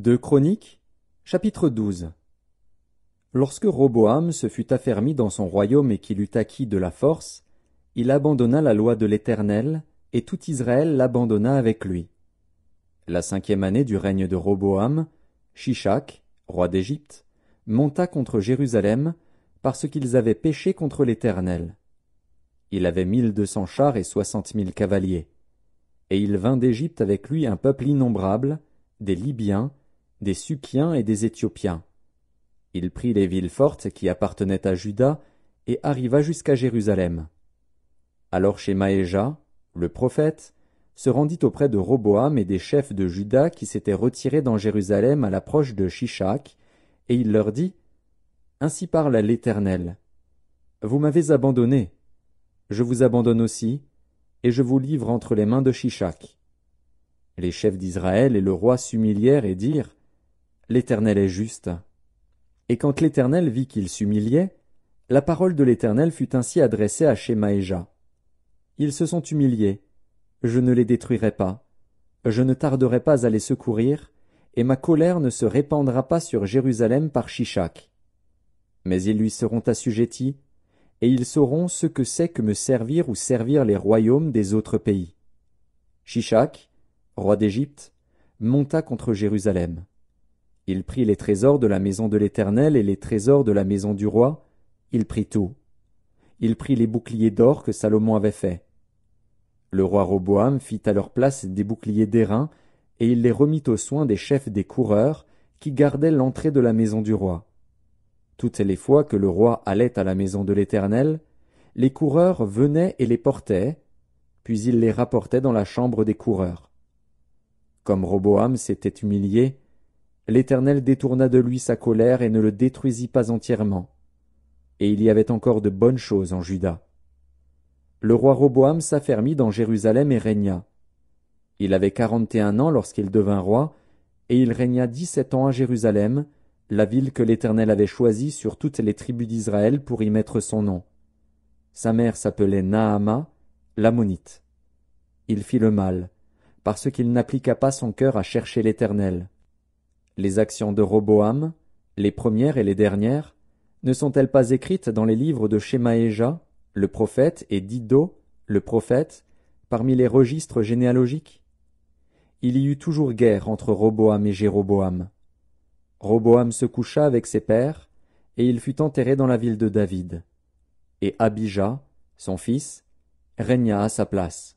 Deux Chroniques, chapitre 12. Lorsque Roboam se fut affermi dans son royaume et qu'il eut acquis de la force, il abandonna la loi de l'Éternel, et tout Israël l'abandonna avec lui. La 5e année du règne de Roboam, Shishak, roi d'Égypte, monta contre Jérusalem, parce qu'ils avaient péché contre l'Éternel. Il avait 1200 chars et 60 000 cavaliers. Et il vint d'Égypte avec lui un peuple innombrable, des Libyens, des Sukkiens et des Éthiopiens. Il prit les villes fortes qui appartenaient à Juda et arriva jusqu'à Jérusalem. Alors Shemaéja, le prophète, se rendit auprès de Roboam et des chefs de Juda qui s'étaient retirés dans Jérusalem à l'approche de Shishak, et il leur dit : Ainsi parle l'Éternel. Vous m'avez abandonné, je vous abandonne aussi, et je vous livre entre les mains de Shishak. Les chefs d'Israël et le roi s'humilièrent et dirent : L'Éternel est juste. Et quand l'Éternel vit qu'il s'humiliait, la parole de l'Éternel fut ainsi adressée à Shemaéja. Ils se sont humiliés, je ne les détruirai pas, je ne tarderai pas à les secourir, et ma colère ne se répandra pas sur Jérusalem par Shishak. Mais ils lui seront assujettis, et ils sauront ce que c'est que me servir ou servir les royaumes des autres pays. Shishak, roi d'Égypte, monta contre Jérusalem. Il prit les trésors de la maison de l'Éternel et les trésors de la maison du roi, il prit tout. Il prit les boucliers d'or que Salomon avait faits. Le roi Roboam fit à leur place des boucliers d'airain, et il les remit aux soins des chefs des coureurs, qui gardaient l'entrée de la maison du roi. Toutes les fois que le roi allait à la maison de l'Éternel, les coureurs venaient et les portaient, puis il les rapportait dans la chambre des coureurs. Comme Roboam s'était humilié, l'Éternel détourna de lui sa colère et ne le détruisit pas entièrement. Et il y avait encore de bonnes choses en Juda. Le roi Roboam s'affermit dans Jérusalem et régna. Il avait 41 ans lorsqu'il devint roi, et il régna 17 ans à Jérusalem, la ville que l'Éternel avait choisie sur toutes les tribus d'Israël pour y mettre son nom. Sa mère s'appelait Naama, l'Ammonite. Il fit le mal, parce qu'il n'appliqua pas son cœur à chercher l'Éternel. Les actions de Roboam, les premières et les dernières, ne sont-elles pas écrites dans les livres de Shemaéja, le prophète, et d'Iddo, le prophète, parmi les registres généalogiques? Il y eut toujours guerre entre Roboam et Jéroboam. Roboam se coucha avec ses pères, et il fut enterré dans la ville de David. Et Abija, son fils, régna à sa place.